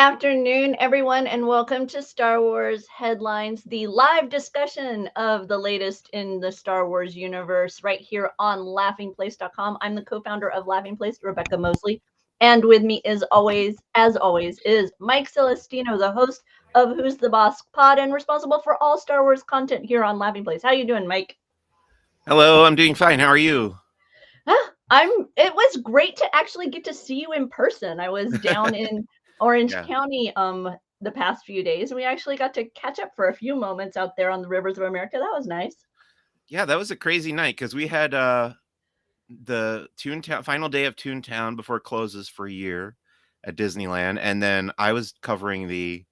afternoon, everyone, and welcome to Star Wars Headlines, the live discussion of the latest in the Star Wars universe, right here on laughingplace.com. I'm the co-founder of Laughing Place, Rebekah Mosley, and with me as always, is Mike Celestino, the host of Who's the Boss Pod and responsible for all Star Wars content here on Laughing Place. How you doing, Mike? Hello, I'm doing fine. How are you? It was great to actually get to see you in person. I was down in Orange Yeah. County the past few days, and we actually got to catch up for a few moments out there on the rivers of America. That was nice. Yeah, that was a crazy night because we had the Toontown final day of Toontown before it closes for a year at Disneyland, and then I was covering the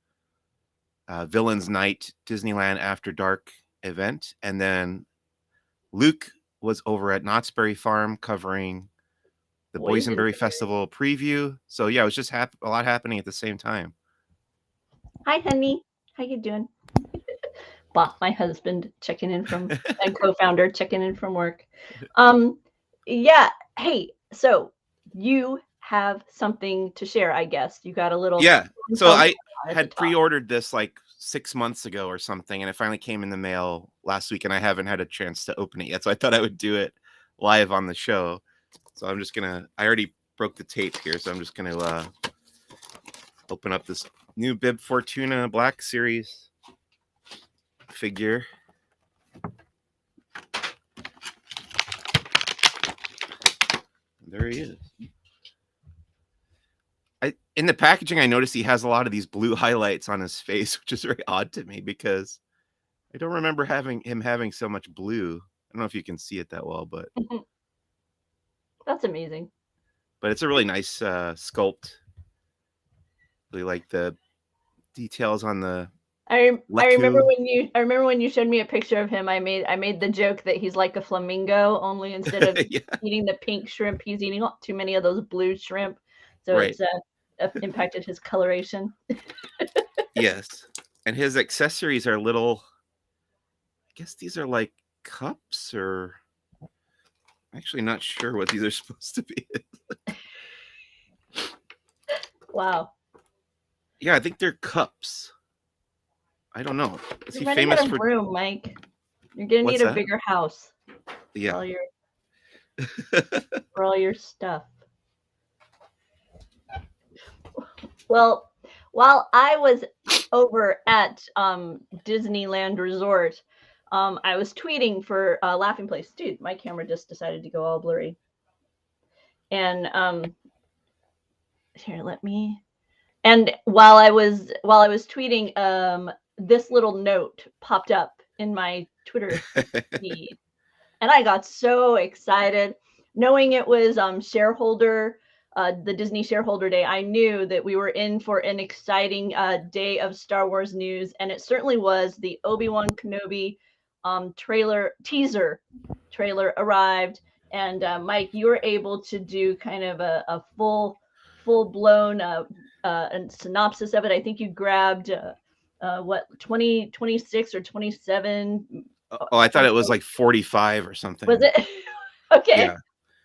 Villains Night Disneyland After Dark event, and then Luke was over at Knott's Berry Farm covering the Boysenberry Festival preview. So yeah, it was just a lot happening at the same time. Hi, honey. How you doing? Well, my husband checking in from and co-founder checking in from work. Yeah. Hey, so you have something to share, I guess. You got a little. Yeah. So I had pre-ordered this like 6 months ago or something, and it finally came in the mail last week, and I haven't had a chance to open it yet. So I thought I would do it live on the show. So I'm just gonna. I already broke the tape here, so I'm just gonna open up this new Bib Fortuna Black Series figure. There he is. In the packaging, I noticed he has a lot of these blue highlights on his face, which is very odd to me because I don't remember him having so much blue. I don't know if you can see it that well, but that's amazing. But it's a really nice sculpt. Really like the details on the. I remember when you showed me a picture of him. I made the joke that he's like a flamingo, only instead of eating the pink shrimp, he's eating too many of those blue shrimp. So right. It's impacted his coloration. Yes, and his accessories are little. I guess these are like cups, or I'm actually not sure what these are supposed to be. Wow. Yeah, I think they're cups. I don't know. Is he famous for room, Mike? You're gonna need a bigger house. Yeah. For all your stuff. Well, while I was over at Disneyland Resort, I was tweeting for Laughing Place. Dude, my camera just decided to go all blurry. And here, let me. And while I was tweeting, this little note popped up in my Twitter feed, and I got so excited, knowing it was the Disney Shareholder Day. I knew that we were in for an exciting day of Star Wars news, and it certainly was. The Obi Wan Kenobi teaser trailer arrived, and Mike, you were able to do kind of a full blown synopsis of it. I think you grabbed what 26 or 27. Oh, I thought it was like 45 or something. Was it? Okay. Yeah.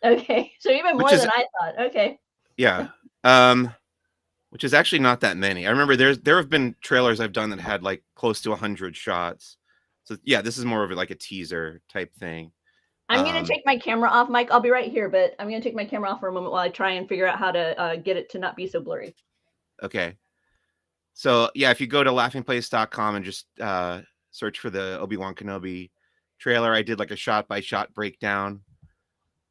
Okay. So even more than I thought. Okay. Yeah. Which is actually not that many. I remember there have been trailers I've done that had like close to 100 shots. So yeah, this is more of like a teaser type thing. I'm going to take my camera off, Mike. I'll be right here, but I'm going to take my camera off for a moment while I try and figure out how to get it to not be so blurry. Okay. So yeah, if you go to laughingplace.com and just search for the Obi-Wan Kenobi trailer, I did like a shot-by-shot breakdown,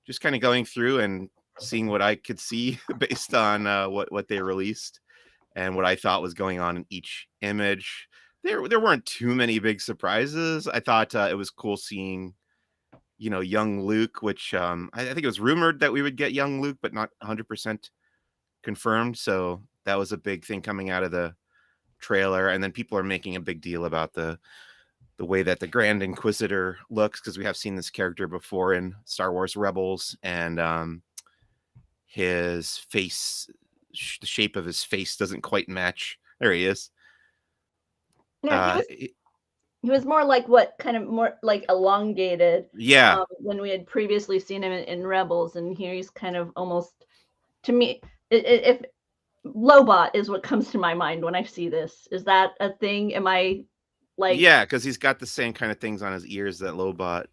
just kind of going through and seeing what I could see based on what they released and what I thought was going on in each image. There weren't too many big surprises. I thought it was cool seeing, young Luke, which I think it was rumored that we would get young Luke, but not 100% confirmed. So that was a big thing coming out of the trailer. And then people are making a big deal about the way that the Grand Inquisitor looks, because we have seen this character before in Star Wars Rebels, and his face, the shape of his face doesn't quite match. There he is. No, he was more like more like elongated. Yeah. When we had previously seen him in Rebels, and here he's kind of almost, to me, if Lobot is what comes to my mind when I see this. Is that a thing? Am I like? Yeah, because he's got the same kind of things on his ears that Lobot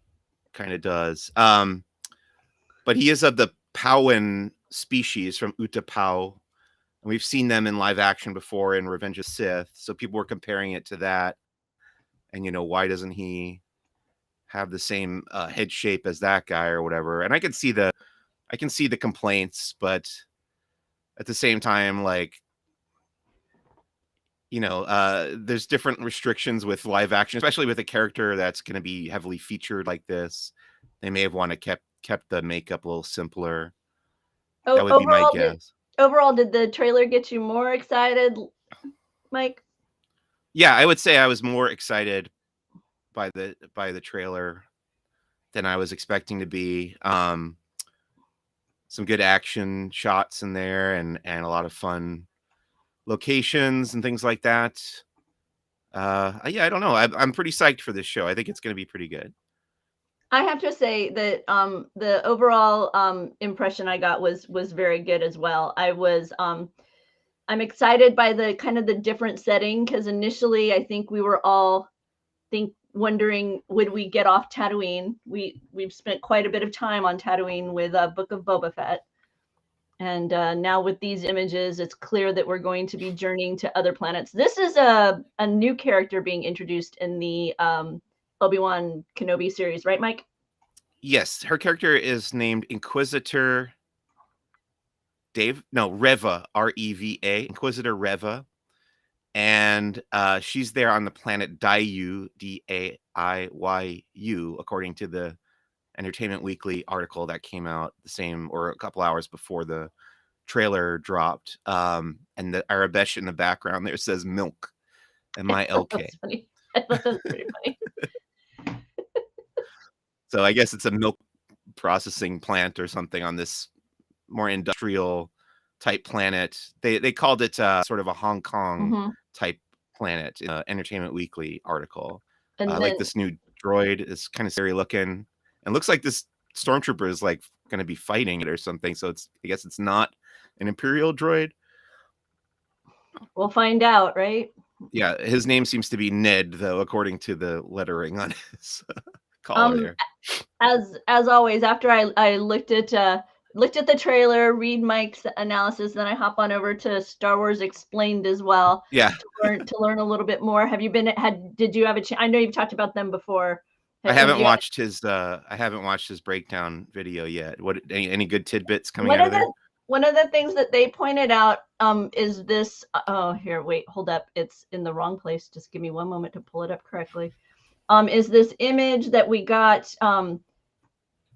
kind of does. But he is of the Pauan species from Utapau. And we've seen them in live action before in Revenge of Sith. So people were comparing it to that. And, why doesn't he have the same head shape as that guy or whatever? And I can see the complaints, but at the same time, like, there's different restrictions with live action, especially with a character that's going to be heavily featured like this. They may have wanted kept the makeup a little simpler. Oh, that would be my guess. Overall, did the trailer get you more excited, Mike? Yeah, I would say I was more excited by the trailer than I was expecting to be. Some good action shots in there and a lot of fun locations and things like that. Yeah, I don't know. I'm pretty psyched for this show. I think it's going to be pretty good. I have to say that the overall impression I got was very good as well. I'm excited by the kind of the different setting, because initially I think we were all wondering, would we get off Tatooine? We've spent quite a bit of time on Tatooine with Book of Boba Fett. And now with these images, it's clear that we're going to be journeying to other planets. This is a new character being introduced in the Obi-Wan Kenobi series, right, Mike? Yes, her character is named Inquisitor Reva, R-E-V-A, Inquisitor Reva. And she's there on the planet Daiyu, D-A-I-Y-U, according to the Entertainment Weekly article that came out the same or a couple hours before the trailer dropped. And the Arabesh in the background there says milk, M-I-L-K. That's funny. I thought that was pretty funny. So I guess it's a milk processing plant or something on this more industrial type planet. They called it sort of a Hong Kong type planet in the Entertainment Weekly article. And like this new droid is kind of scary looking, and looks like this stormtrooper is like going to be fighting it or something. So I guess it's not an Imperial droid. We'll find out, right? Yeah, his name seems to be Ned, though, according to the lettering on his collar there. As always, after I looked at the trailer, read Mike's analysis, then I hop on over to Star Wars Explained as well. Yeah, to learn a little bit more. Have you did you have a chance? I know you've talked about them before. I haven't watched his breakdown video yet. What any good tidbits coming out of there? One of the things that they pointed out is this. Oh, here, wait, hold up. It's in the wrong place. Just give me one moment to pull it up correctly. Is this image that we got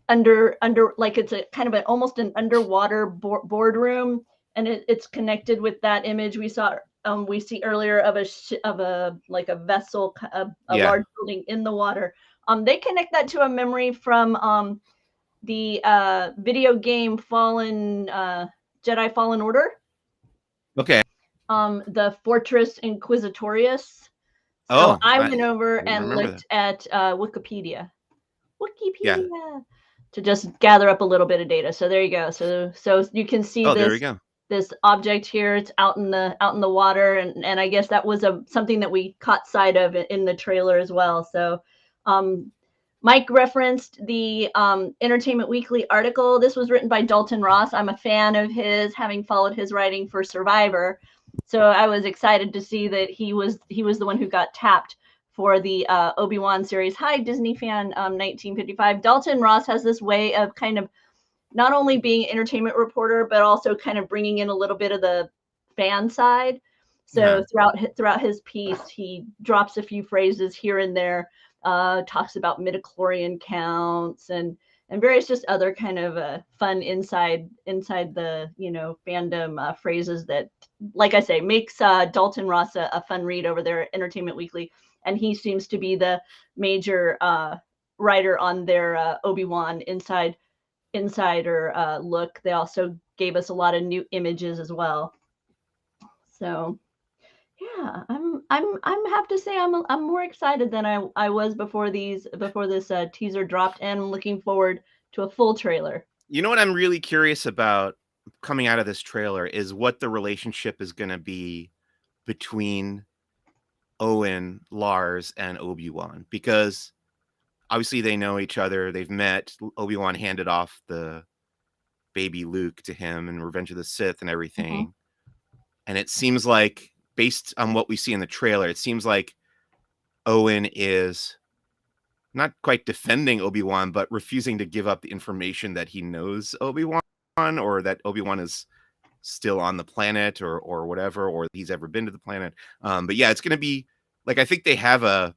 under like it's a kind of almost an underwater boardroom, and it's connected with that image we see earlier of a like a vessel, a large building in the water. They connect that to a memory from the video game Jedi Fallen Order. Okay. The Fortress Inquisitorius. So I went over and looked at Wikipedia to just gather up a little bit of data. So there you go. So you can see this object here. It's out in the water, and I guess that was something that we caught sight of in the trailer as well. So Mike referenced the Entertainment Weekly article. This was written by Dalton Ross. I'm a fan of his, having followed his writing for Survivor. So I was excited to see that he was the one who got tapped for the Obi-Wan series. Hi, Disney fan 1955. Dalton Ross has this way of kind of not only being an entertainment reporter, but also kind of bringing in a little bit of the fan side. So throughout his piece, he drops a few phrases here and there, talks about midichlorian counts and various just other kind of fun inside the fandom phrases that, like I say, makes Dalton Ross a fun read over there at Entertainment Weekly. And he seems to be the major writer on their Obi-Wan Insider look. They also gave us a lot of new images as well. So yeah, I'm have to say I'm more excited than I was before this teaser dropped, and I'm looking forward to a full trailer. You know what I'm really curious about, coming out of this trailer is what the relationship is going to be between Owen, Lars, and Obi-Wan, because obviously they know each other. They've met. Obi-Wan handed off the baby Luke to him in Revenge of the Sith and everything. And it seems like, based on what we see in the trailer, it seems like Owen is not quite defending Obi-Wan, but refusing to give up the information that he knows Obi-Wan, or that Obi-Wan is still on the planet, or whatever, or he's ever been to the planet. But yeah, it's going to be like, I think they have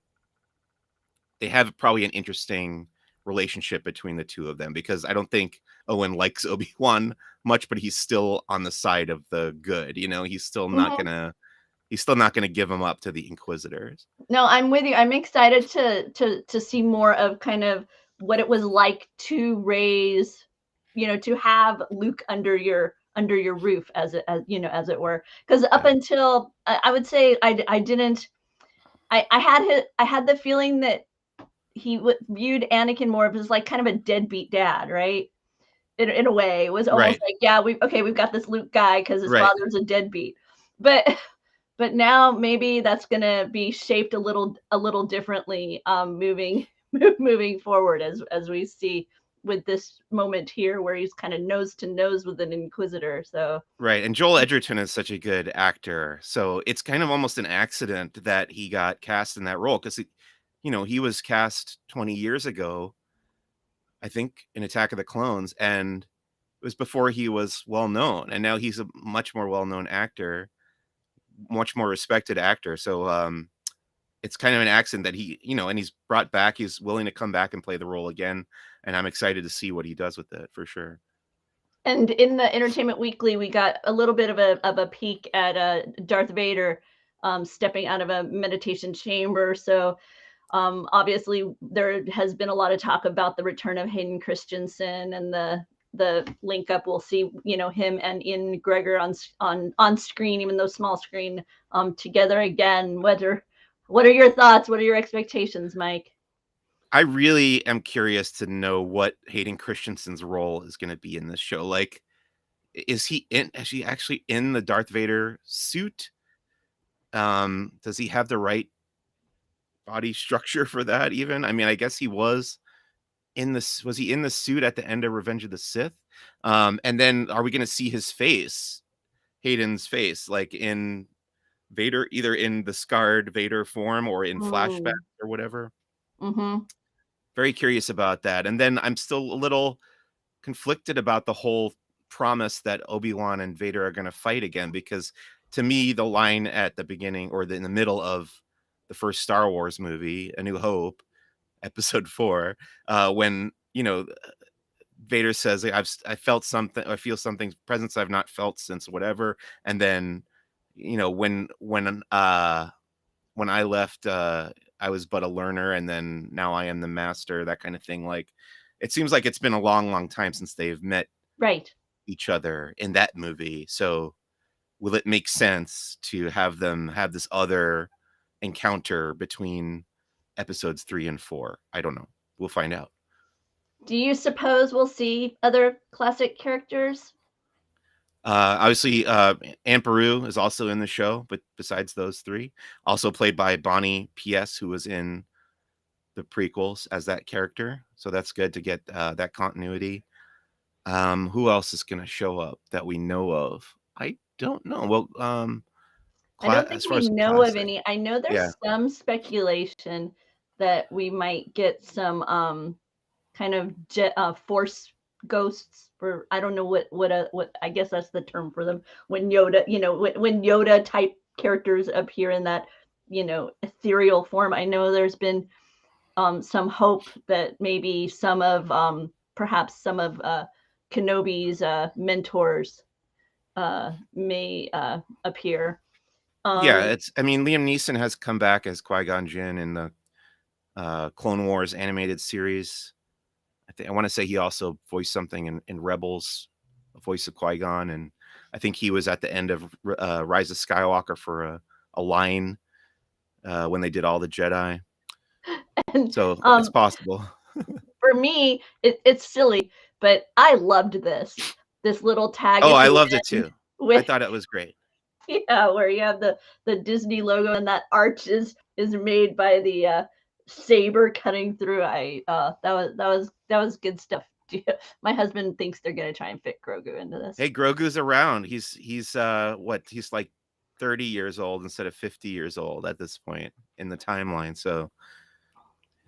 probably an interesting relationship between the two of them, because I don't think Owen likes Obi-Wan much, but he's still on the side of the good. He's still not gonna give him up to the Inquisitors. No, I'm with you. I'm excited to see more of kind of what it was like to raise, to have Luke under your roof, as it were. Because up until I would say I had the feeling that he viewed Anakin more of as like kind of a deadbeat dad, right? In a way, it was almost like, yeah, we've got this Luke guy because his father's a deadbeat, but now maybe that's gonna be shaped a little differently, moving forward, as we see with this moment here where he's kind of nose to nose with an Inquisitor. So Right, and Joel Edgerton is such a good actor, so it's kind of almost an accident that he got cast in that role, because he was cast 20 years ago, I think, in Attack of the Clones, and it was before he was well known, and now he's a much more well known actor, much more respected actor. So it's kind of an accident that and he's brought back. He's willing to come back and play the role again, and I'm excited to see what he does with it, for sure. And in the Entertainment Weekly, we got a little bit of a peek at Darth Vader stepping out of a meditation chamber. So obviously there has been a lot of talk about the return of Hayden Christensen and the link up. We'll see, him and Ian McGregor on screen, even though small screen, together again. What are your thoughts? What are your expectations, Mike? I really am curious to know what Hayden Christensen's role is going to be in this show. Like, is he actually in the Darth Vader suit? Does he have the right body structure for that even? I mean, I guess he was he in the suit at the end of Revenge of the Sith? And then are we going to see his face, Hayden's face, like in Vader, either in the scarred Vader form or in flashback or whatever? Very curious about that. And then I'm still a little conflicted about the whole promise that Obi-Wan and Vader are going to fight again, because to me, the line at the beginning, or in the middle of the first Star Wars movie, A New Hope, Episode 4, when Vader says, I felt something, I feel something, presence I've not felt since whatever. And then when I left, I was but a learner, and then now I am the master, that kind of thing. Like, it seems like it's been a long time since they've met each other in that movie. So will it make sense to have them have this other encounter between episodes 3 and 4? I don't know. We'll find out. Do you suppose we'll see other classic characters? Obviously, Aunt Beru is also in the show, but besides those three, also played by Bonnie P.S., who was in the prequels as that character. So that's good to get that continuity. Who else is going to show up that we know of? I don't know. Well, I don't think we know of any. I know there's some speculation that we might get some kind of force ghosts, for I don't know what I guess that's the term for them, when Yoda, when Yoda type characters appear in that ethereal form. I know there's been some hope that maybe perhaps some of Kenobi's mentors may appear. Liam Neeson has come back as Qui-Gon Jinn in the Clone Wars animated series. I want to say he also voiced something in Rebels, a voice of Qui-Gon, and I think he was at the end of Rise of Skywalker for a line when they did all the Jedi. And, so it's possible. For me, it's silly, but I loved this. this little tag. Oh, I loved it too. I With thought it was great. yeah, where you have the Disney logo and that arch is made by the saber cutting through. That was good stuff. My husband thinks they're gonna try and fit Grogu into this. Hey, Grogu's around. He's what? He's like 30 years old instead of 50 years old at this point in the timeline. So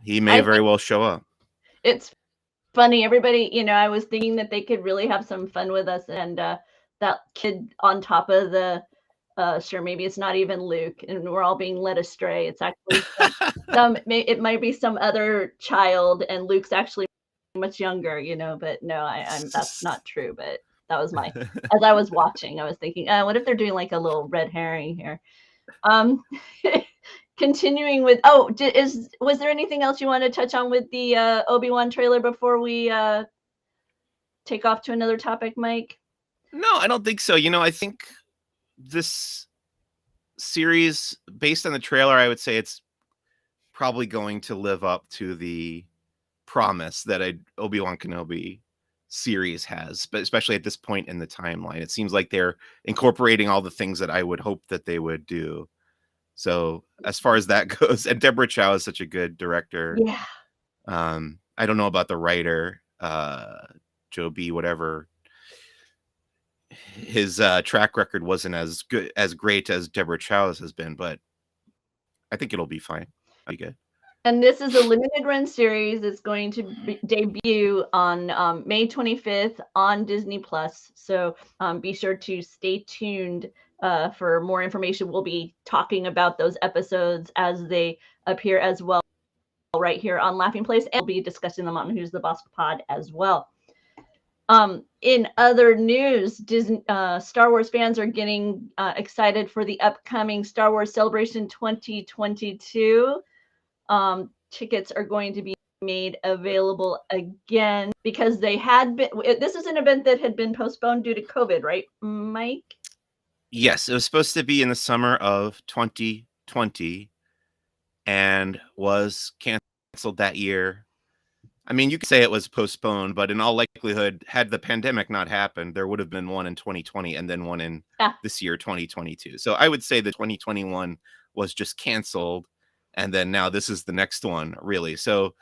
he may very well show up. It's funny. Everybody, I was thinking that they could really have some fun with us, and that kid on top of the sure, maybe it's not even Luke, and we're all being led astray. It's actually it might be some other child, and Luke's actually much younger, but no, I'm that's not true. But that was as I was watching, I was thinking, what if they're doing like a little red herring here? Continuing with, was there anything else you want to touch on with the Obi-Wan trailer before we take off to another topic, Mike? No, I don't think so. I think this series, based on the trailer, I would say it's probably going to live up to the promise that a Obi-Wan Kenobi series has, but especially at this point in the timeline, it seems like they're incorporating all the things that I would hope that they would do. So as far as that goes, and Deborah Chow is such a good director. Yeah. I don't know about the writer, Joe B, whatever. His track record wasn't as great as Deborah Chow's has been, but I think it'll be fine. Be good. And this is a limited run series. It's going to debut on May 25th on Disney Plus. So be sure to stay tuned for more information. We'll be talking about those episodes as they appear as well right here on Laughing Place, and we'll be discussing them on Who's the Bossk Pod as well. In other news, Disney, Star Wars fans are getting excited for the upcoming Star Wars Celebration 2022. Tickets are going to be made available again because they had been. This is an event that had been postponed due to COVID, right, Mike? Yes, it was supposed to be in the summer of 2020 and was canceled that year. I mean, you could say it was postponed, but in all likelihood, had the pandemic not happened, there would have been one in 2020 and then one in this year, 2022. So I would say that 2021 was just canceled, and then now this is the next one, really. So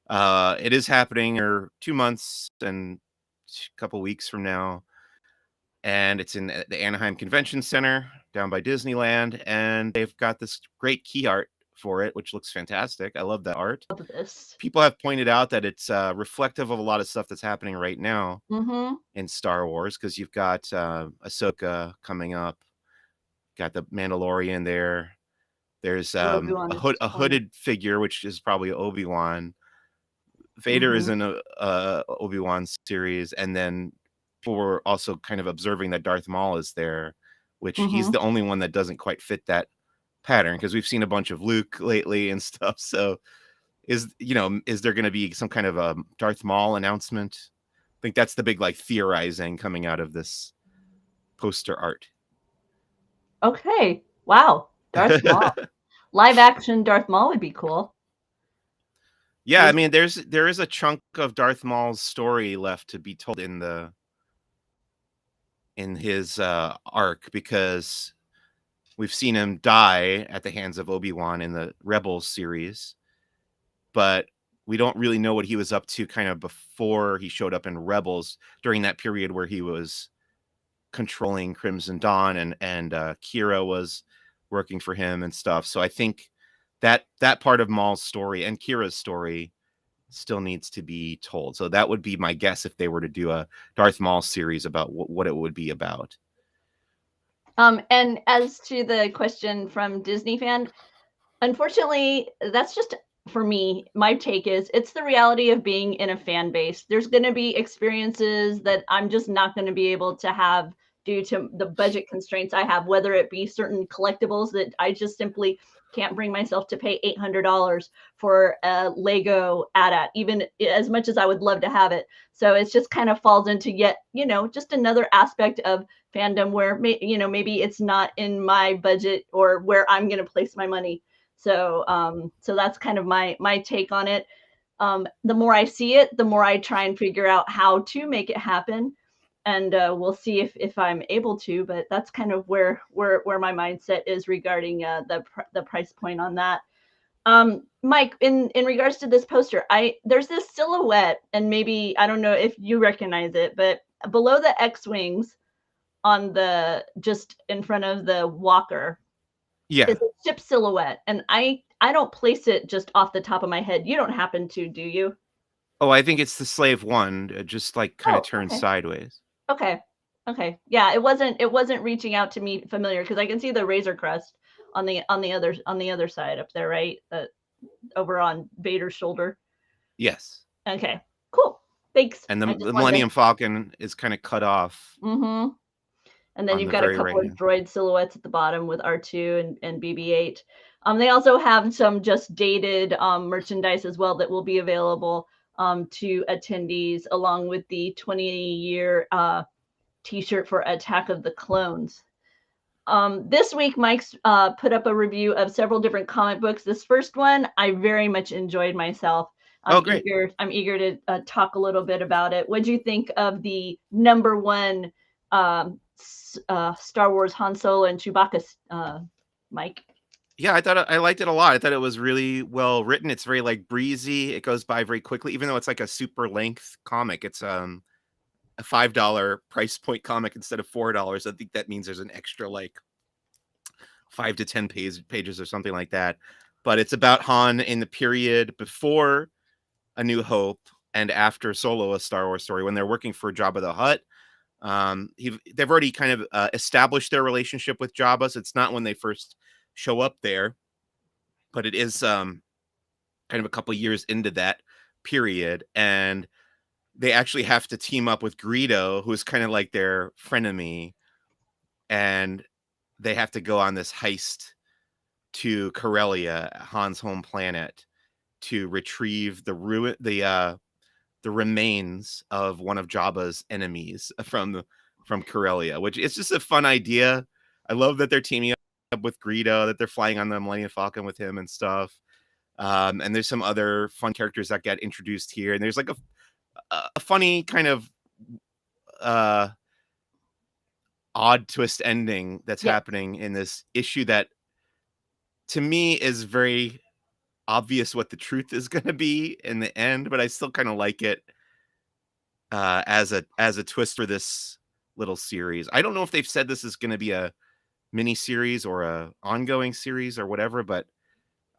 it is happening in 2 months and a couple weeks from now, and it's in the Anaheim Convention Center down by Disneyland, and they've got this great key art for it, which looks fantastic. I love that art. Love this. People have pointed out that it's reflective of a lot of stuff that's happening right now in Star Wars, because you've got Ahsoka coming up, got the Mandalorian there. There's a hooded figure, which is probably Obi-Wan. Vader is in a Obi-Wan series, and then people were also kind of observing that Darth Maul is there, which he's the only one that doesn't quite fit that pattern, because we've seen a bunch of Luke lately and stuff. So is there going to be some kind of a Darth Maul announcement? I think that's the big theorizing coming out of this poster art. Okay. Wow. Darth Maul. Live action Darth Maul would be cool. Yeah, I mean, there is a chunk of Darth Maul's story left to be told in his arc, because we've seen him die at the hands of Obi-Wan in the Rebels series, but we don't really know what he was up to kind of before he showed up in Rebels, during that period where he was controlling Crimson Dawn and Kira was working for him and stuff. So I think that part of Maul's story and Kira's story still needs to be told. So that would be my guess if they were to do a Darth Maul series about what it would be about. And as to the question from Disney fan, unfortunately, that's just, for me, my take is it's the reality of being in a fan base. There's going to be experiences that I'm just not going to be able to have due to the budget constraints I have, whether it be certain collectibles that I just simply can't bring myself to pay $800 for a Lego AT-AT, even as much as I would love to have it. So it's just kind of falls into yet, just another aspect of fandom where, maybe it's not in my budget or where I'm going to place my money. So that's kind of my take on it. The more I see it, the more I try and figure out how to make it happen. and we'll see if I'm able to. But that's kind of where my mindset is regarding the price point on that. Mike, in regards to this poster, there's this silhouette, and maybe I don't know if you recognize it, but below the X-wings, on the just in front of the walker, Yeah. is a ship silhouette, and I don't place it just off the top of my head. You don't happen to, do you? Oh, I think it's the Slave One, just like kind of Oh, turned okay. sideways. Okay. Yeah, it wasn't reaching out to me familiar because I can see the Razor Crest on the other side up there, right? Over on Vader's shoulder. Yes. Okay, cool. Thanks. And I the just wanted to. Millennium Falcon is kind of cut off Mm-hmm. And then on you've the got a very couple right of hand. droid silhouettes at the bottom with R2 and BB-8. They also have some just dated merchandise as well that will be available to attendees, along with the 20-year T-shirt for Attack of the Clones. This week, Mike's put up a review of several different comic books. This first one, I very much enjoyed myself. Oh, great. I'm eager to talk a little bit about it. What do you think of the #1 Star Wars Han Solo and Chewbacca, Mike? Yeah, I liked it a lot. I thought it was really well written. It's very like breezy. It goes by very quickly, even though it's like a super length comic. It's a $5 price point comic instead of $4. I think that means there's an extra like 5 to 10 pages or something like that. But it's about Han in the period before A New Hope and after Solo, a Star Wars story, when they're working for Jabba the Hutt. They've already kind of established their relationship with Jabba. So it's not when they first show up there, but it is kind of a couple years into that period. And they actually have to team up with Greedo, who's kind of like their frenemy, and they have to go on this heist to Corellia, Han's home planet, to retrieve the remains of one of Jabba's enemies from Corellia, which is just a fun idea. I love that they're teaming up with Greedo, that they're flying on the Millennium Falcon with him and stuff. And there's some other fun characters that get introduced here, and there's like a funny kind of odd twist ending that's happening in this issue that to me is very obvious what the truth is going to be in the end, but I still kind of like it as a twist for this little series. I don't know if they've said this is going to be a mini series or a ongoing series or whatever, but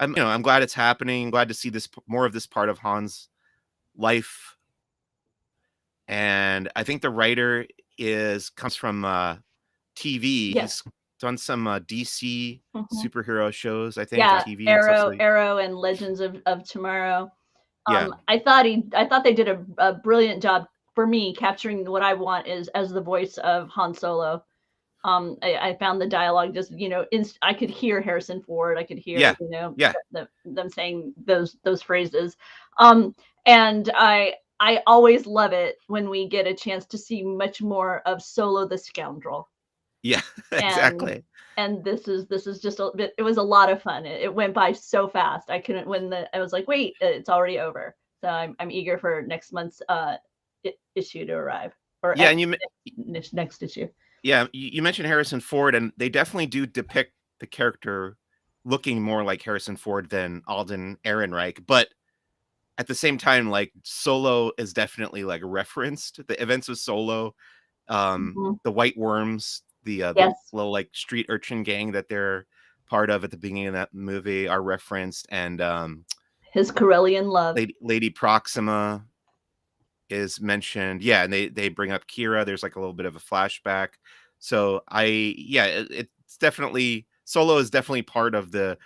I'm glad it's happening. I'm glad to see this more of this part of Han's life. And I think the writer comes from TV. Yes. He's done some DC Mhm. superhero shows, I think, Yeah, TV and stuff. So Arrow, and Legends of Tomorrow. yeah, I thought they did a brilliant job for me capturing what I want is as the voice of Han Solo. I found the dialogue just, I could hear Harrison Ford. I could hear, yeah. them saying those phrases. And I always love it when we get a chance to see much more of Solo the Scoundrel. Yeah, exactly. And this is just it was a lot of fun. It went by so fast. I couldn't I was like, wait, it's already over. So I'm eager for next month's issue to arrive, or Yeah, and next issue. Yeah, you mentioned Harrison Ford, and they definitely do depict the character looking more like Harrison Ford than Alden Ehrenreich, but at the same time, like Solo is definitely like referenced. The events of Solo, Mhm. the White Worms, the Yes, little like street urchin gang that they're part of at the beginning of that movie are referenced, and his Corellian love. Lady Proxima is mentioned. Yeah, and they bring up Kira. There's like a little bit of a flashback. So it's definitely Solo is definitely part of the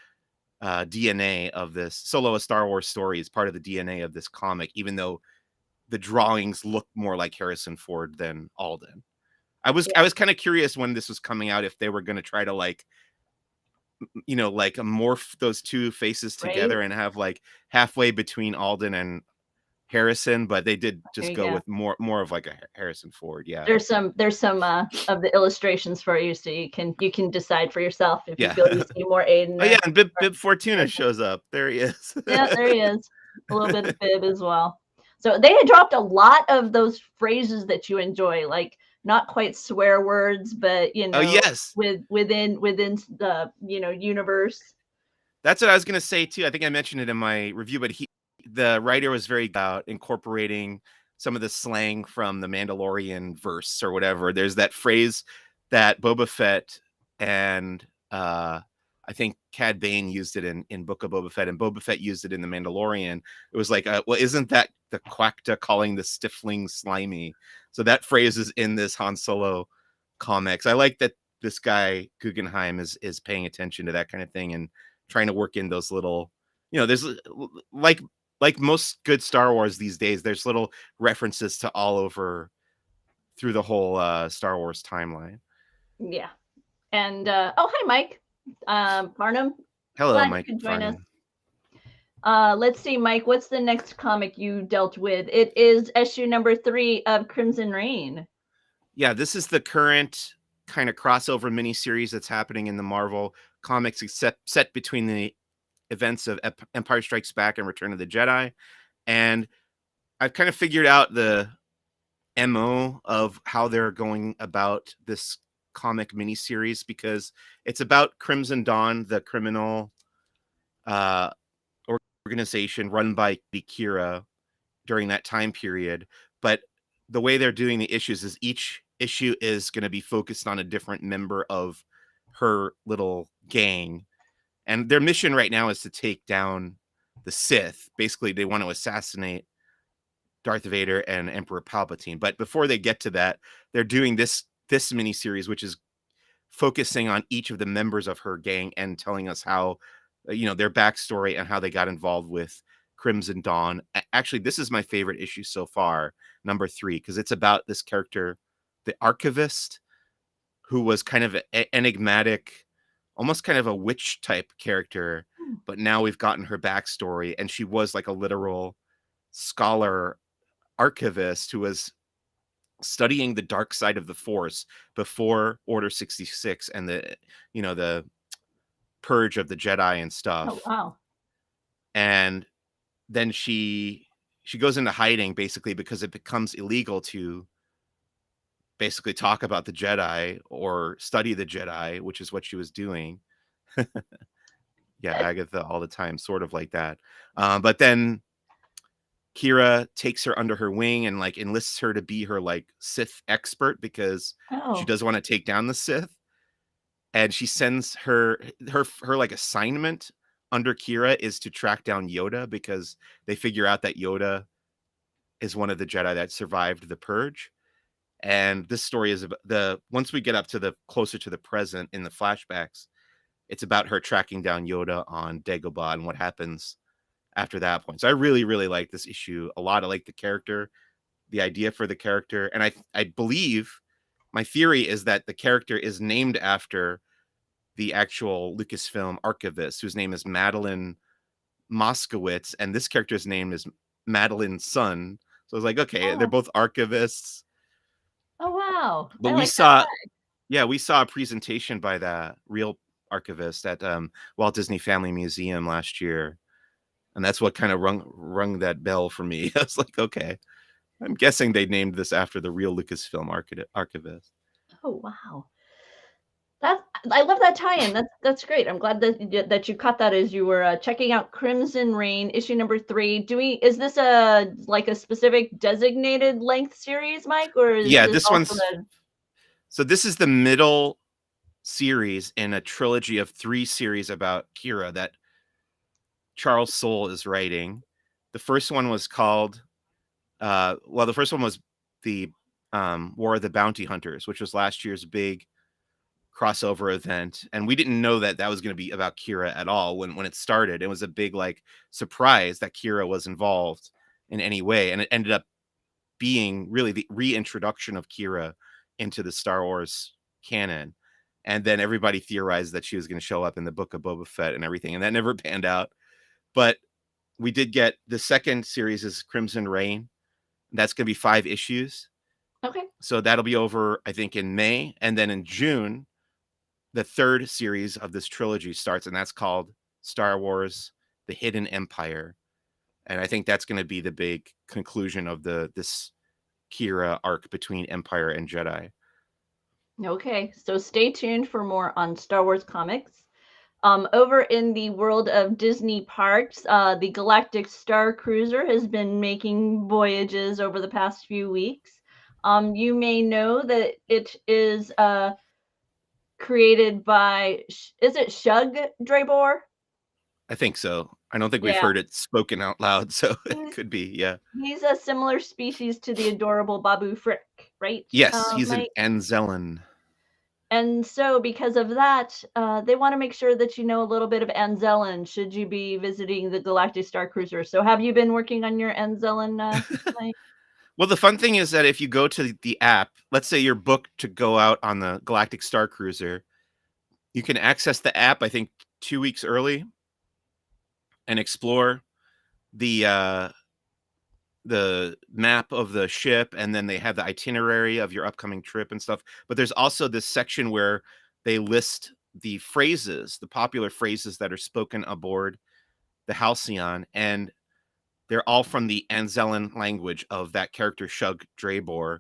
DNA of this. Solo, a Star Wars story, is part of the DNA of this comic, even though the drawings look more like Harrison Ford than Alden. I was kind of curious when this was coming out if they were going to try to like like morph those two faces together Right? and have like halfway between Alden and Harrison, but they did There just you go go. with more of like a Harrison Ford. Yeah. There's some of the illustrations for you, so you can decide for yourself if you Yeah. feel you see more Aiden Oh yeah, or and Bib Fortuna shows up. There he is. yeah, there he is. A little bit of Bib as well. So they had dropped a lot of those phrases that you enjoy, like not quite swear words, but Oh yes, within the universe. that's what I was gonna say too. I think I mentioned it in my review, but the writer was very about incorporating some of the slang from the Mandalorian verse or whatever. There's that phrase that Boba Fett and I think Cad Bane used it in Book of Boba Fett, and Boba Fett used it in the Mandalorian. It was like, well, isn't that the Quacta calling the Stifling slimy? So that phrase is in this Han Solo comics. I like that this guy Guggenheim is paying attention to that kind of thing and trying to work in those little, there's like most good Star Wars these days, there's little references to all over through the whole Star Wars timeline. Yeah. And oh, hi, Mike. Barnum. Hello, Glad Mike you could join Farnham. us. Let's see, Mike, what's the next comic you dealt with? It is issue number 3 of Crimson Reign. Yeah, this is the current kind of crossover miniseries that's happening in the Marvel comics, except set between the events of Empire Strikes Back and Return of the Jedi. And I've kind of figured out the MO of how they're going about this comic miniseries, because it's about Crimson Dawn, the criminal organization run by Kira during that time period. But the way they're doing the issues is each issue is going to be focused on a different member of her little gang. And their mission right now is to take down the Sith. Basically, they want to assassinate Darth Vader and Emperor Palpatine. But before they get to that, they're doing this miniseries, which is focusing on each of the members of her gang and telling us how, their backstory and how they got involved with Crimson Dawn. Actually, this is my favorite issue so far, number 3, because it's about this character, the Archivist, who was kind of enigmatic, almost kind of a witch type character. But now we've gotten her backstory, and she was like a literal scholar archivist who was studying the dark side of the Force before Order 66 and the purge of the Jedi and stuff. Oh, wow. And then she goes into hiding, basically because it becomes illegal to basically talk about the Jedi or study the Jedi, which is what she was doing. Yeah, Agatha all the time, sort of like that. But then Kira takes her under her wing and like enlists her to be her like Sith expert, because she does want to take down the Sith. And she sends her like assignment under Kira is to track down Yoda, because they figure out that Yoda is one of the Jedi that survived the purge. And this story is about once we get up to the closer to the present in the flashbacks, it's about her tracking down Yoda on Dagobah and what happens after that point. So I really, really like this issue a lot. I like the character, the idea for the character. And I believe, my theory is that the character is named after the actual Lucasfilm archivist, whose name is Madeline Moskowitz. And this character's name is Madeline's son. So I was like, okay, they're both archivists. Oh, wow. But we saw a presentation by that real archivist at Walt Disney Family Museum last year. And that's what kind of rung that bell for me. I was like, okay, I'm guessing they named this after the real Lucasfilm archivist. Oh, wow. I love that tie-in. That's great. I'm glad that you caught that as you were checking out Crimson Reign issue number 3. Is this a specific designated length series, Mike, or is this one's so this is the middle series in a trilogy of 3 series about Kira that Charles Soule is writing. The first one was called the first one was the War of the Bounty Hunters, which was last year's big crossover event, and we didn't know that was going to be about Kira at all when it started. It was a big surprise that Kira was involved in any way, and it ended up being really the reintroduction of Kira into the Star Wars canon. And then everybody theorized that she was going to show up in the Book of Boba Fett and everything, and that never panned out. But we did get the second series is Crimson Reign. That's going to be 5 issues. Okay. So that'll be over, I think, in May, and then in June the 3rd series of this trilogy starts, and that's called Star Wars: The Hidden Empire. And I think that's going to be the big conclusion of this Kira arc between Empire and Jedi. Okay, so stay tuned for more on Star Wars comics. Over in the world of Disney parks, the Galactic Starcruiser has been making voyages over the past few weeks. You may know that it is created by, is it Shug Drebor? I think so. I don't think we've Yeah, heard it spoken out loud, so it could be, yeah. he's a similar species to the adorable Babu Frick, right, Yes, he's an Mike? Anzellan. And so because of that, they want to make sure that you know a little bit of Anzellan should you be visiting the Galactic Starcruiser. So have you been working on your Anzellan, Mike? Well, the fun thing is that if you go to the app, let's say you're booked to go out on the Galactic Starcruiser, you can access the app, I think, 2 weeks early and explore the the map of the ship, and then they have the itinerary of your upcoming trip and stuff. But there's also this section where they list the phrases, the popular phrases that are spoken aboard the Halcyon, and they're all from the Anzellan language of that character Shug Drebor.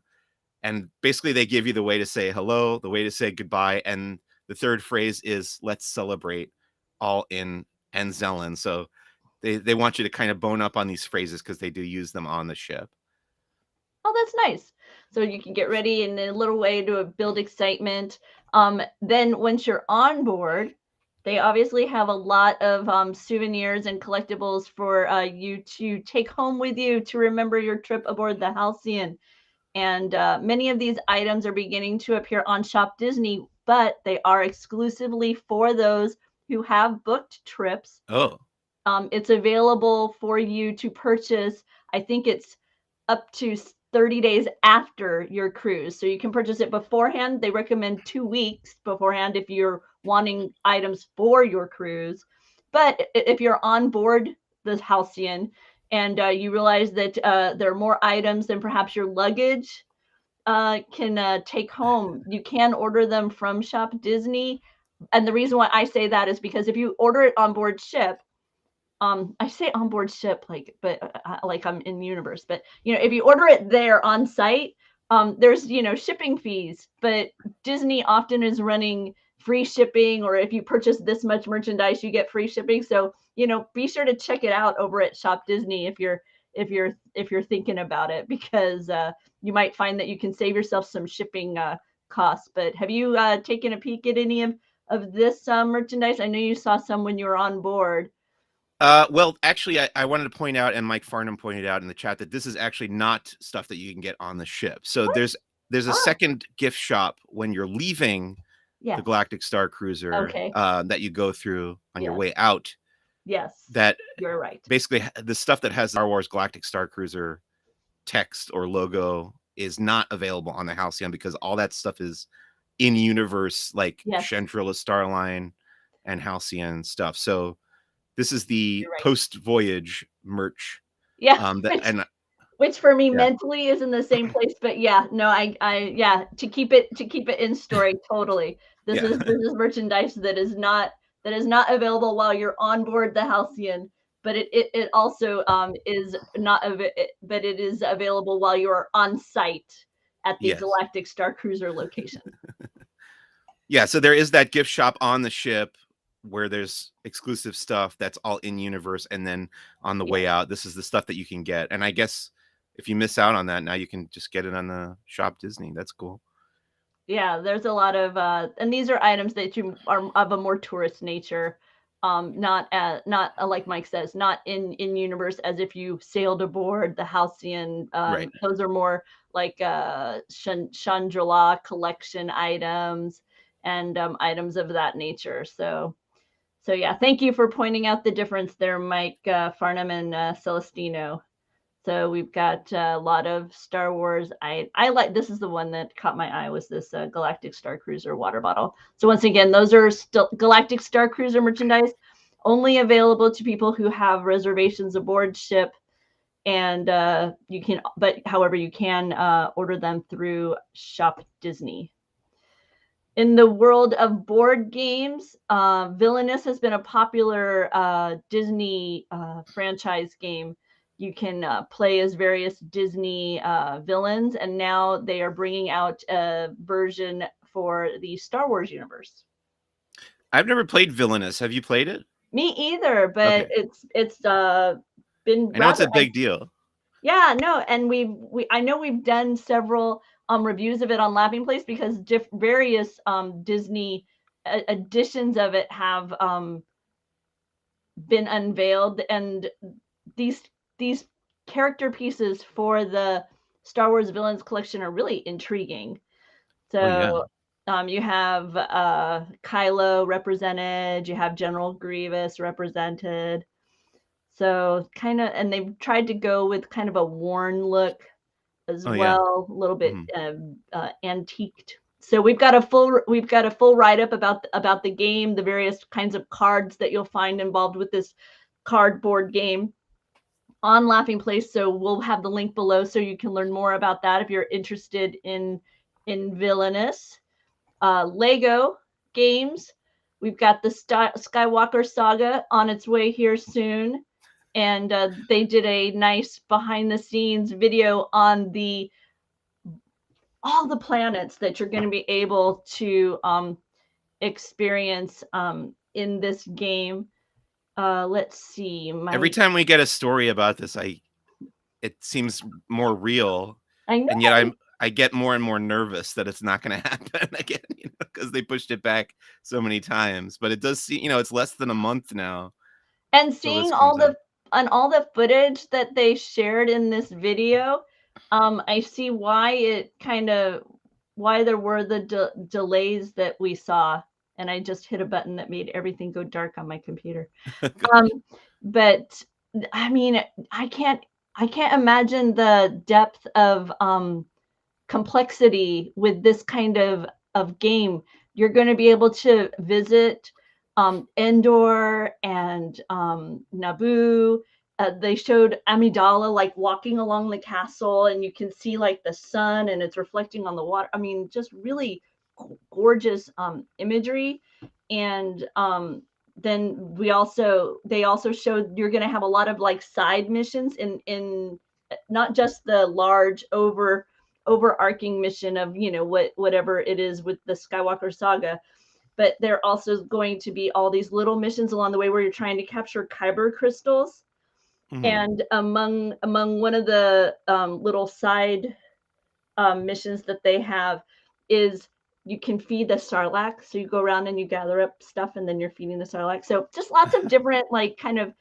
And basically they give you the way to say hello, the way to say goodbye, and the third phrase is "let's celebrate," all in Anzellan. So they want you to kind of bone up on these phrases because they do use them on the ship. Oh, that's nice. So you can get ready in a little way to build excitement. Then once you're on board, they obviously have a lot of souvenirs and collectibles for you to take home with you to remember your trip aboard the Halcyon. And many of these items are beginning to appear on Shop Disney, but they are exclusively for those who have booked trips. Oh, It's available for you to purchase. I think it's up to 30 days after your cruise. So you can purchase it beforehand. They recommend 2 weeks beforehand if you're wanting items for your cruise. But if you're on board the Halcyon and you realize that there are more items than perhaps your luggage can take home, you can order them from Shop Disney. And the reason why I say that is because if you order it on board ship, I say on board ship, like, but like I'm in the universe, but if you order it there on site, there's shipping fees, but Disney often is running free shipping, or if you purchase this much merchandise, you get free shipping. So be sure to check it out over at Shop Disney if you're thinking about it, because you might find that you can save yourself some shipping costs. But have you taken a peek at any of this merchandise? I know you saw some when you were on board. well, actually, I wanted to point out, and Mike Farnham pointed out in the chat, that this is actually not stuff that you can get on the ship. So What? there's a Ah, second gift shop when you're leaving the yes. Galactic Starcruiser Okay. that you go through on your Yes. way out. Yes. That You're right. basically the stuff that has Star Wars Galactic Starcruiser text or logo is not available on the Halcyon because all that stuff is in universe, like Yes. Chandrilla Starline and Halcyon stuff. So this is the You're right. post-voyage merch. Yeah. Which for me Yeah. mentally is in the same place, but yeah, no, yeah, to keep it in story, totally. This Yeah. is merchandise that is not available while you're on board the Halcyon, but it also is not but it is available while you are on site at the Yes. Galactic Starcruiser location. Yeah, so there is that gift shop on the ship where there's exclusive stuff that's all in universe, and then on the Yeah. way out, this is the stuff that you can get. And I guess if you miss out on that, now you can just get it on the Shop Disney. That's cool. Yeah, there's a lot of and these are items that you are of a more tourist nature, not like Mike says, not in universe, as if you sailed aboard the Halcyon. Right. Those are more like Chandrila collection items and items of that nature. So yeah, thank you for pointing out the difference there, Mike Farnham and Celestino. So we've got a lot of Star Wars. I like, this is the one that caught my eye, was this Galactic Starcruiser water bottle. So once again, those are still Galactic Starcruiser merchandise, only available to people who have reservations aboard ship. And however, you can order them through Shop Disney. In the world of board games, Villainous has been a popular Disney franchise game. you can play as various Disney villains, and now they are bringing out a version for the Star Wars universe. I've never played Villainous. Have you played it? Me either, but Okay. it's been I know it's rather a big deal. yeah, no, and I know we've done several reviews of it on Laughing Place because various Disney editions of it have been unveiled, and these these character pieces for the Star Wars Villains collection are really intriguing. Oh yeah. So you have Kylo represented, you have General Grievous represented. So kind of, and they've tried to go with kind of a worn look as Oh yeah. well, a little bit Mhm. antiqued. So we've got a full write up about the game, the various kinds of cards that you'll find involved with this cardboard game on Laughing Place. So we'll have the link below so you can learn more about that if you're interested in Villainous. Lego games. We've got the Skywalker Saga on its way here soon, and they did a nice behind the scenes video on all the planets that you're going to be able to experience in this game. Let's see, Every time we get a story about this, it seems more real, I know. and yet I get more and more nervous that it's not going to happen again, because they pushed it back so many times. But it does seem, it's less than a month now And till this seeing comes out. all the footage that they shared in this video, I see why there were the delays that we saw. And I just hit a button that made everything go dark on my computer. Um, but I mean, I can't imagine the depth of complexity with this kind of game. You're going to be able to visit Endor and Naboo. They showed Amidala like walking along the castle, and you can see like the sun, and it's reflecting on the water. I mean, just really gorgeous imagery. And then they also showed you're going to have a lot of like side missions in not just the large overarching mission of whatever it is with the Skywalker saga, but there also going to be all these little missions along the way where you're trying to capture kyber crystals. Mhm. And among one of the little side missions that they have is you can feed the sarlacc. So you go around and you gather up stuff, and then you're feeding the sarlacc. So just lots of different like kind of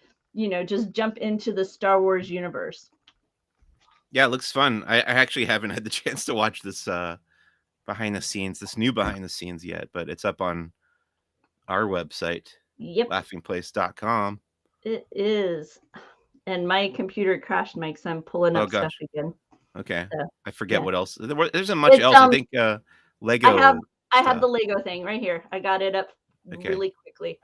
just jump into the Star Wars universe. Yeah, it looks fun. I actually haven't had the chance to watch this this new behind the scenes yet, but it's up on our website, Yep, laughingplace.com. it is. And my computer crashed, Mike, so I'm pulling Oh up stuff gosh. again. Okay. So I forget yeah, what else. There isn't much it's else. I think I have Lego I have stuff. the Lego thing right here. I got it up Okay. really quickly.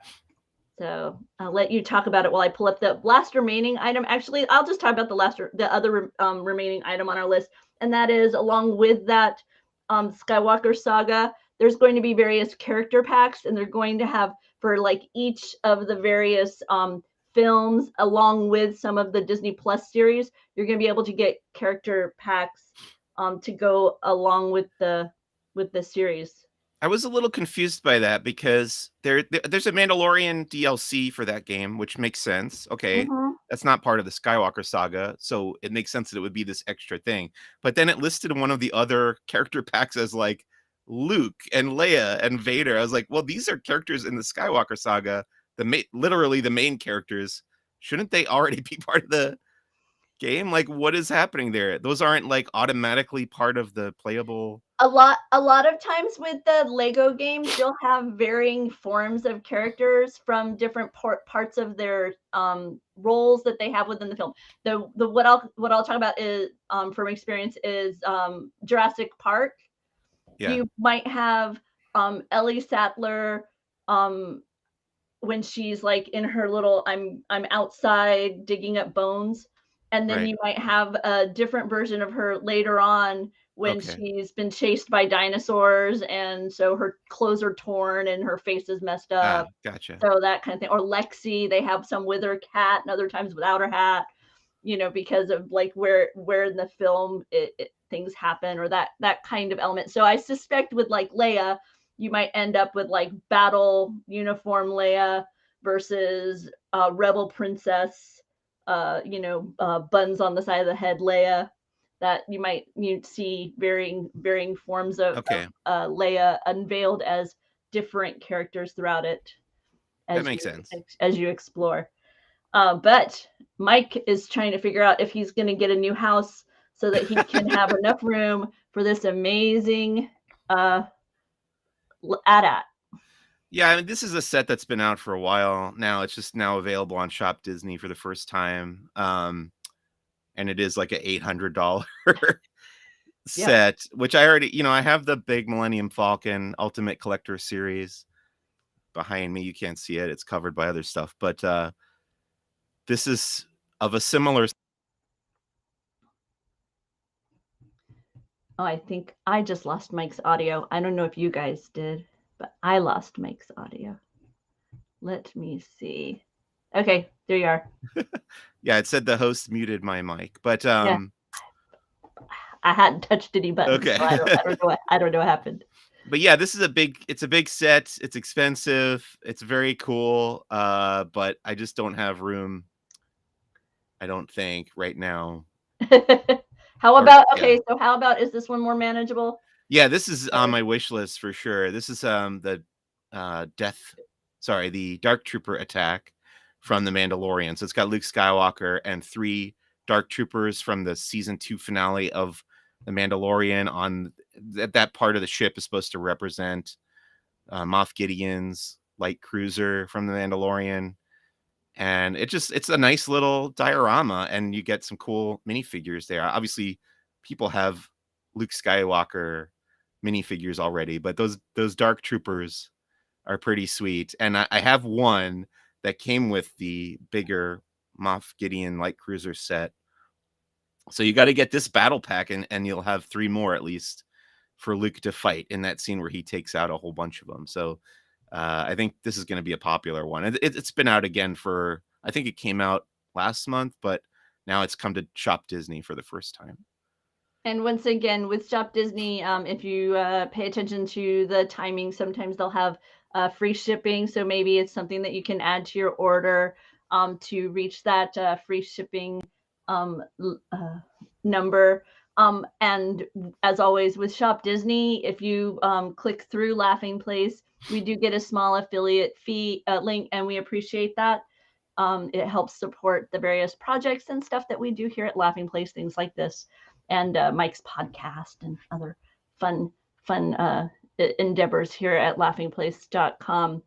So I'll let you talk about it while I pull up the last remaining item. Actually, I'll just talk about the other remaining item on our list, and that is along with that Skywalker saga. There's going to be various character packs, and they're going to have for like each of the various films, along with some of the Disney Plus series. You're going to be able to get character packs to go along with the series. I was a little confused by that because there's a Mandalorian DLC for that game, which makes sense. Okay, Mm-hmm. that's not part of the Skywalker saga, so it makes sense that it would be this extra thing. But then it listed one of the other character packs as like Luke and Leia and Vader. I was like, well, these are characters in the Skywalker saga, literally the main characters. Shouldn't they already be part of the game? Like, what is happening there? Those aren't like automatically part of the playable. A lot of times with the Lego games, you'll have varying forms of characters from different parts of their roles that they have within the film. The what I'll talk about is from experience is Jurassic Park. Yeah. You might have Ellie Sattler um when she's like in her little I'm outside digging up bones, and then Right. you might have a different version of her later on when Okay. she's been chased by dinosaurs, and so her clothes are torn and her face is messed Ah, up. gotcha. So that kind of thing. Or Lexi, they have some with her cat and other times without her hat. because of like where in the film things happen, or that kind of element. So I suspect with like Leia, you might end up with like battle uniform Leia versus rebel princess, buns on the side of the head Leia. That you'd see varying forms of Okay, Leia unveiled as different characters throughout it that makes sense. as you explore. But Mike is trying to figure out if he's going to get a new house so that he can have enough room for this amazing AT-AT. Yeah, I mean, this is a set that's been out for a while now. It's just now available on Shop Disney for the first time. And it is like a $800 set, which I already, I have the big Millennium Falcon Ultimate Collector Series behind me. You can't see it. It's covered by other stuff. But this is of a similar... Oh, I think I just lost Mike's audio. I don't know if you guys did, but I lost Mike's audio. Let me see. Okay, there you are. Yeah, it said the host muted my mic, but I hadn't touched any buttons. Okay. So I don't know what happened. But yeah, this is a big set. It's expensive. It's very cool. But I just don't have room, I don't think, right now. How about is this one more manageable? Yeah, this is on my wish list for sure. This is the Dark Trooper attack from The Mandalorian. So it's got Luke Skywalker and 3 Dark Troopers from the season 2 finale of The Mandalorian. On that part of the ship is supposed to represent Moff Gideon's light cruiser from The Mandalorian. And it's a nice little diorama, and you get some cool minifigures there. Obviously, people have Luke Skywalker minifigures already, but those Dark Troopers are pretty sweet. And I have one that came with the bigger Moff Gideon light cruiser set. So you got to get this battle pack, and you'll have 3 more at least for Luke to fight in that scene where he takes out a whole bunch of them. So I think this is going to be a popular one. It's been out again I think it came out last month, but now it's come to Shop Disney for the first time. And once again, with Shop Disney, if you pay attention to the timing, sometimes they'll have free shipping. So maybe it's something that you can add to your order to reach that free shipping number. And as always with Shop Disney, if you click through Laughing Place, we do get a small affiliate fee link, and we appreciate that. It helps support the various projects and stuff that we do here at Laughing Place, things like this, and Mike's podcast and other fun endeavors here at laughingplace.com.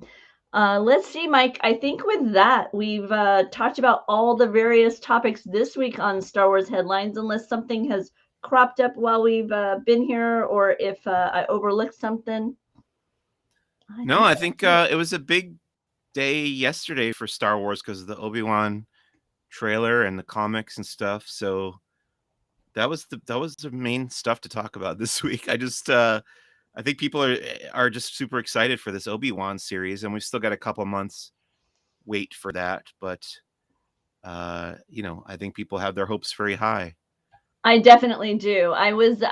Let's see, Mike. I think with that, we've talked about all the various topics this week on Star Wars Headlines, unless something has cropped up while we've been here, or if I overlooked something. I think it was a big day yesterday for Star Wars because of the Obi-Wan trailer and the comics and stuff. So that was the main stuff to talk about this week. I think people are just super excited for this Obi-Wan series, and we've still got a couple months wait for that. But I think people have their hopes very high. I definitely do. I was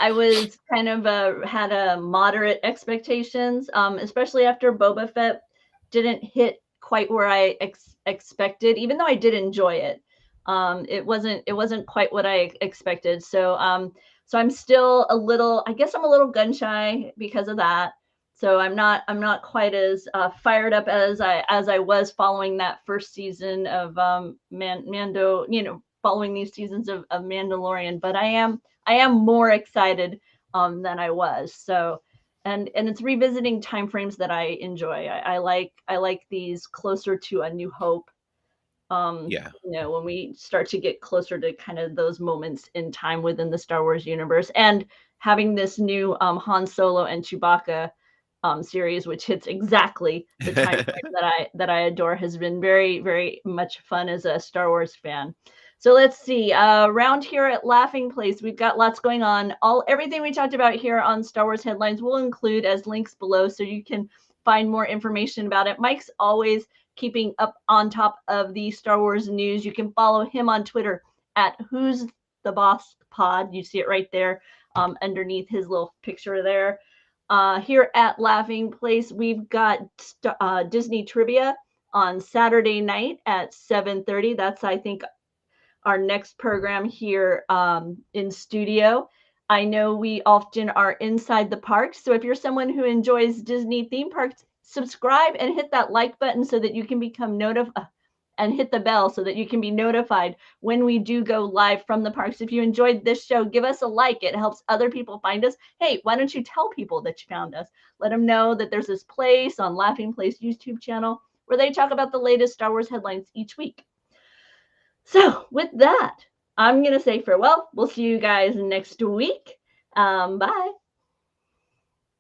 kind of had a moderate expectations, especially after Boba Fett didn't hit quite where I expected, even though I did enjoy it. It wasn't quite what I expected. So I'm still a little gun shy because of that. So I'm not quite as fired up as I was following that first season of Mando, following these seasons of Mandalorian, but I am more excited than I was. So, and it's revisiting timeframes that I enjoy. I like these closer to A New Hope. When we start to get closer to kind of those moments in time within the Star Wars universe, and having this new Han Solo and Chewbacca series, which hits exactly the time frame that I adore, has been very, very much fun as a Star Wars fan. So let's see. Around here at Laughing Place, we've got lots going on. Everything we talked about here on Star Wars Headlines will include as links below, so you can find more information about it. Mike's always keeping up on top of the Star Wars news. You can follow him on Twitter at Who's the Boss Pod. You see it right there underneath his little picture there. Here at Laughing Place, we've got Disney Trivia on Saturday night at 7:30. That's, I think, our next program here in studio. I know we often are inside the parks. So if you're someone who enjoys Disney theme parks, subscribe and hit that like button so that you can become notified, and hit the bell so that you can be notified when we do go live from the parks. If you enjoyed this show, give us a like. It helps other people find us. Hey, why don't you tell people that you found us? Let them know that there's this place on Laughing Place YouTube channel where they talk about the latest Star Wars headlines each week. So with that, I'm going to say farewell. We'll see you guys next week. Bye.